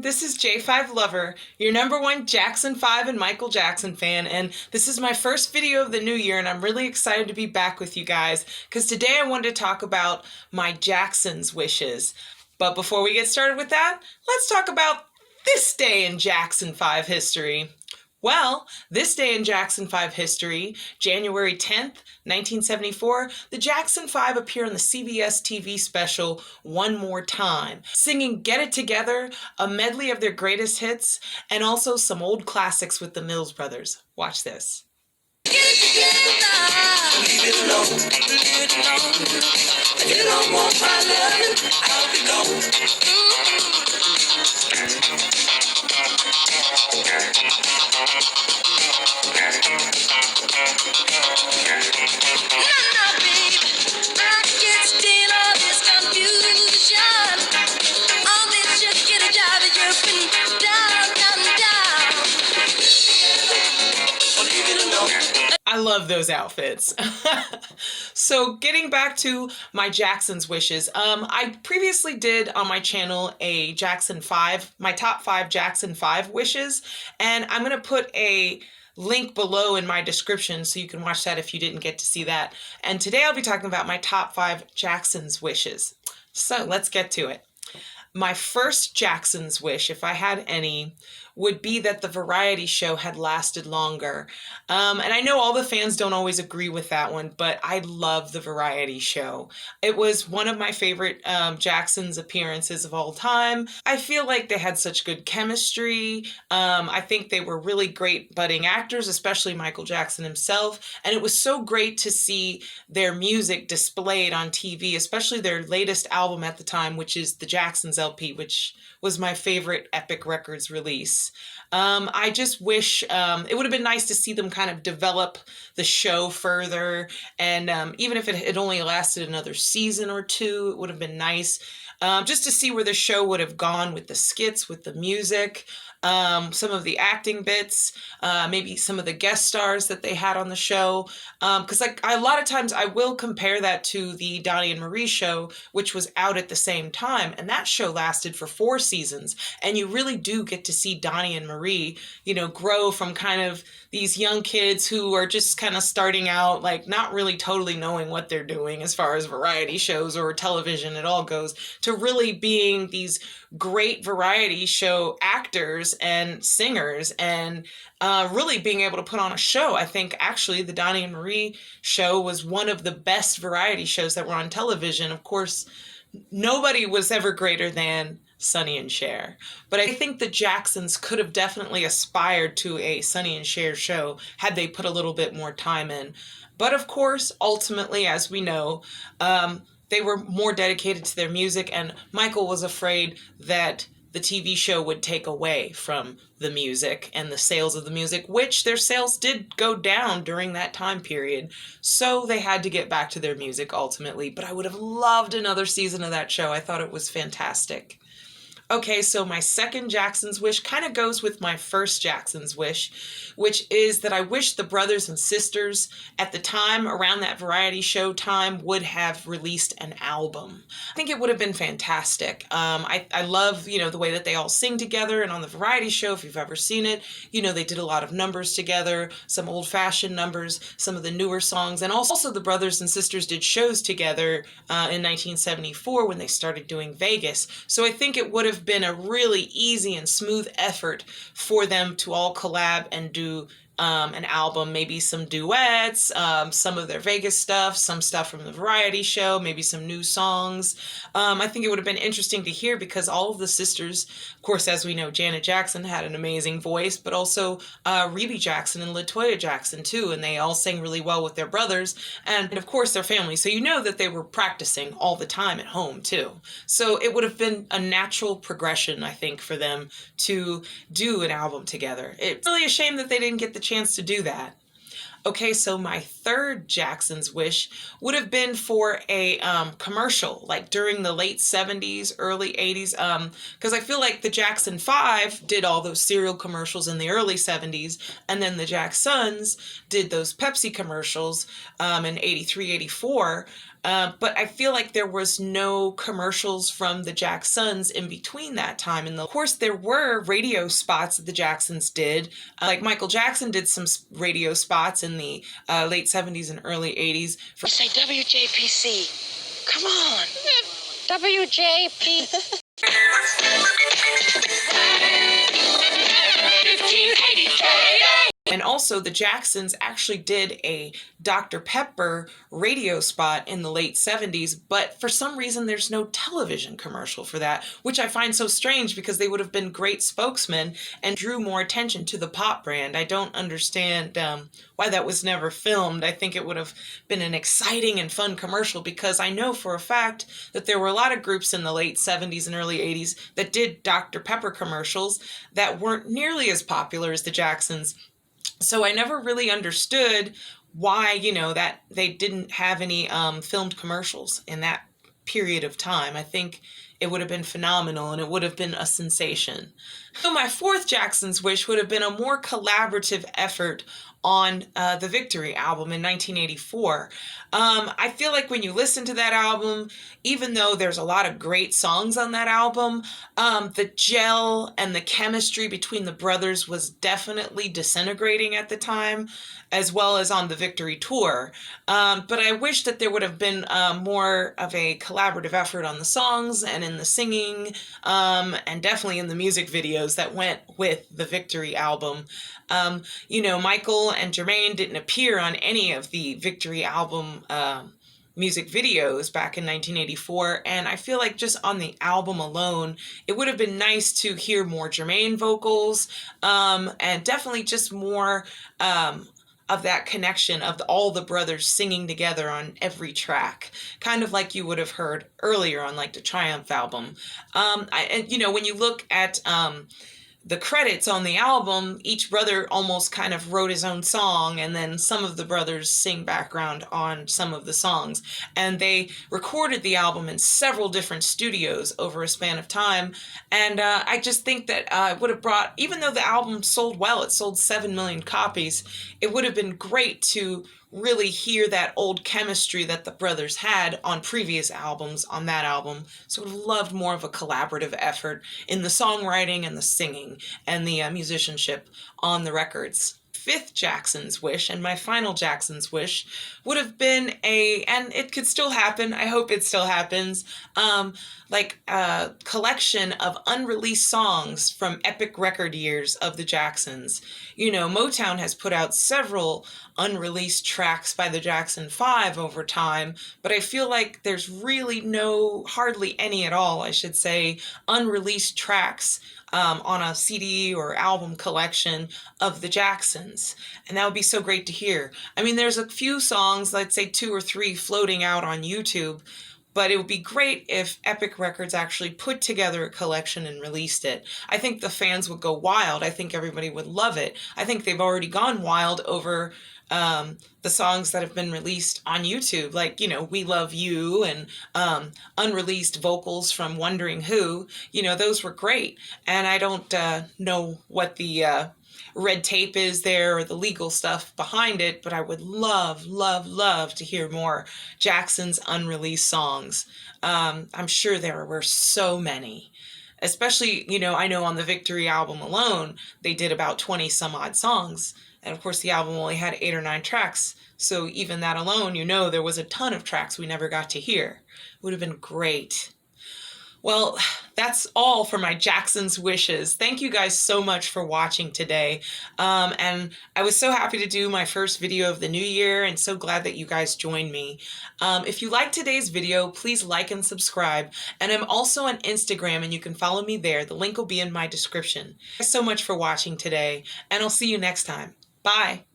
this is J5Lover, your #1 Jackson 5 and Michael Jackson fan, and this is my first video of the new year, and I'm really excited to be back with you guys, because today I wanted to talk about my Jackson's wishes. But before we get started with that, let's talk about this day in Jackson 5 history. Well, this day in Jackson 5 history, January 10th, 1974, the Jackson 5 appear on the CBS TV special One More Time, singing Get It Together, a medley of their greatest hits, and also some old classics with the Mills Brothers. Watch this. Get it together, leave it alone, leave it alone. If you don't want my loving, I'll be gone. I love those outfits. So getting back to my Jackson's wishes, I previously did on my channel a Jackson 5, my top 5 Jackson 5 wishes, and I'm going to put a link below in my description so you can watch that if you didn't get to see that. And today I'll be talking about my top 5 Jackson's wishes. So let's get to it. My first Jackson's wish, if I had any, would be that the variety show had lasted longer. And I know all the fans don't always agree with that one, but I love the variety show. It was one of my favorite Jackson's appearances of all time. I feel like they had such good chemistry. I think they were really great budding actors, especially Michael Jackson himself. And it was so great to see their music displayed on TV, especially their latest album at the time, which is the Jackson's LP, which was my favorite Epic Records release. I just wish it would have been nice to see them kind of develop the show further, and even if it had only lasted another season or two, it would have been nice just to see where the show would have gone with the skits, with the music, some of the acting bits, maybe some of the guest stars that they had on the show. Because a lot of times I will compare that to the Donnie and Marie show, which was out at the same time. And that show lasted for 4 seasons. And you really do get to see Donnie and Marie, grow from kind of these young kids who are just kind of starting out, like not really totally knowing what they're doing as far as variety shows or television at all goes, to really being these great variety show actors and singers, and really being able to put on a show. I think actually the Donnie and Marie show was one of the best variety shows that were on television. Of course, nobody was ever greater than Sonny and Cher, but I think the Jacksons could have definitely aspired to a Sonny and Cher show had they put a little bit more time in. But of course, ultimately, as we know, they were more dedicated to their music, and Michael was afraid that the TV show would take away from the music and the sales of the music, which their sales did go down during that time period. So they had to get back to their music ultimately, but I would have loved another season of that show. I thought it was fantastic. Okay, so my second Jackson's wish kind of goes with my first Jackson's wish, which is that I wish the brothers and sisters at the time, around that variety show time, would have released an album. I think it would have been fantastic. I love, the way that they all sing together, and on the variety show, if you've ever seen it, they did a lot of numbers together, some old-fashioned numbers, some of the newer songs, and also the brothers and sisters did shows together in 1974 when they started doing Vegas. So I think it would have been a really easy and smooth effort for them to all collab and do an album, maybe some duets, some of their Vegas stuff, some stuff from the variety show, maybe some new songs. I think it would have been interesting to hear, because all of the sisters, of course, as we know, Janet Jackson had an amazing voice, but also Rebe Jackson and LaToya Jackson too, and they all sang really well with their brothers, and of course their family. So that they were practicing all the time at home too. So it would have been a natural progression, I think, for them to do an album together. It's really a shame that they didn't get the chance to do that. Okay, so my third Jackson's wish would have been for a commercial, like during the late 70s, early 80s, because I feel like the Jackson 5 did all those cereal commercials in the early 70s, and then the Jacksons did those Pepsi commercials in 83, 84. But I feel like there was no commercials from the Jacksons in between that time. And of course, there were radio spots that the Jacksons did. Like Michael Jackson did some radio spots in the late 70s and early 80s. You say WJPC. Come on. WJP. 1580K. And also, the Jacksons actually did a Dr. Pepper radio spot in the late 70s, but for some reason there's no television commercial for that, which I find so strange because they would have been great spokesmen and drew more attention to the pop brand. I don't understand why that was never filmed. I think it would have been an exciting and fun commercial because I know for a fact that there were a lot of groups in the late 70s and early 80s that did Dr. Pepper commercials that weren't nearly as popular as the Jacksons. So I never really understood why, that they didn't have any filmed commercials in that period of time. I think it would have been phenomenal and it would have been a sensation. So my fourth Jackson's wish would have been a more collaborative effort on the Victory album in 1984. I feel like when you listen to that album, even though there's a lot of great songs on that album, the gel and the chemistry between the brothers was definitely disintegrating at the time, as well as on the Victory tour. But I wish that there would have been more of a collaborative effort on the songs and in the singing, and definitely in the music videos that went with the Victory album. Michael and Jermaine didn't appear on any of the Victory album music videos back in 1984, and I feel like just on the album alone, it would have been nice to hear more Jermaine vocals, and definitely just more of that connection of all the brothers singing together on every track, kind of like you would have heard earlier on like the Triumph album. When you look at the credits on the album, each brother almost kind of wrote his own song, and then some of the brothers sing background on some of the songs. And they recorded the album in several different studios over a span of time. And I just think that it would have brought, even though the album sold well, it sold 7 million copies, it would have been great to really hear that old chemistry that the brothers had on previous albums on that album. So I would have loved more of a collaborative effort in the songwriting and the singing and the musicianship on the records. Fifth Jackson's wish, and my final Jackson's wish, would have been and it could still happen, I hope it still happens, like a collection of unreleased songs from epic record years of the Jacksons. Motown has put out several unreleased tracks by the Jackson 5 over time, but I feel like there's really hardly any at all, I should say, unreleased tracks on a CD or album collection of the Jacksons. And that would be so great to hear. I mean, there's a few songs, let's say 2 or 3 floating out on YouTube, but it would be great if Epic Records actually put together a collection and released it. I think the fans would go wild. I think everybody would love it. I think they've already gone wild over the songs that have been released on YouTube, like, We Love You and unreleased vocals from Wondering Who. Those were great. And I don't know what the red tape is there or the legal stuff behind it, but I would love, love, love to hear more Jackson's unreleased songs. I'm sure there were so many. Especially, I know on the Victory album alone, they did about 20 some odd songs. And of course, the album only had 8 or 9 tracks. So even that alone, there was a ton of tracks we never got to hear. It would have been great. Well, that's all for my Jackson's wishes. Thank you guys so much for watching today. And I was so happy to do my first video of the new year and so glad that you guys joined me. If you liked today's video, please like and subscribe. And I'm also on Instagram and you can follow me there. The link will be in my description. Thanks so much for watching today and I'll see you next time. Bye.